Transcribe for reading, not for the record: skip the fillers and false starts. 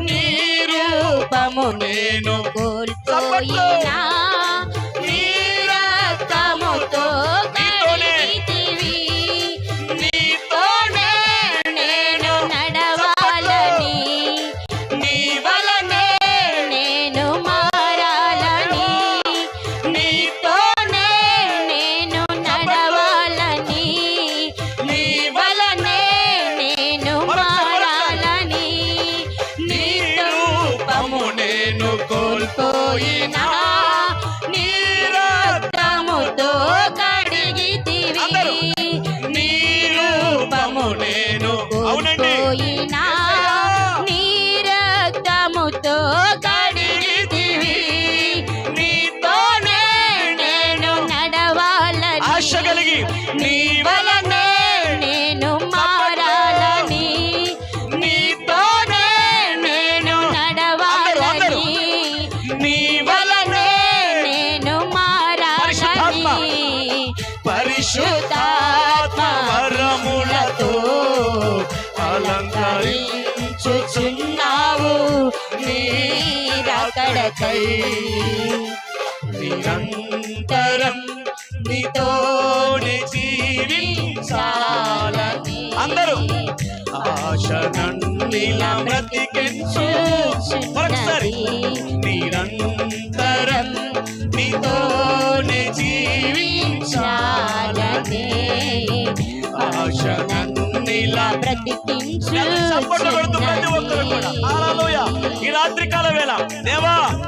నీ రూపము నేను కోల్పోయినా నీ రక్తముతో కడిగితివి. నీతోనే నేను నడవాలని, నీ వలనే నేను మారాలని, నీతోనే నేను నడవాలని, నీ వలనే నేను మారాలని. నీ రూపము నేను కోల్పోయినా నీ రక్తముతో కడిగితివి. నీ రూపము నేను కోల్పోయినా నీ రక్తముతో కడిగితివి. నీతోనే నేను నడవాలని, ఆశ కలిగి నీ వలనే నేను మారాలని, నీతోనే నేను నడవాలని, నీ వలనే నేను మారాలని. పరిశుద్ధాత్మ వరములతో అలంకరించుచున్నావు నీ రాకడకై. నిరంతరం నీతోనే జీవించాలని అందరూ ఆశ నన్నిలా బ్రతికించు. ఒకసారి నిరంతరం నీతోనే జీవించాలని ఆశ నన్నిలా బ్రతికించు. ఈ రాత్రికాల వేళ దేవా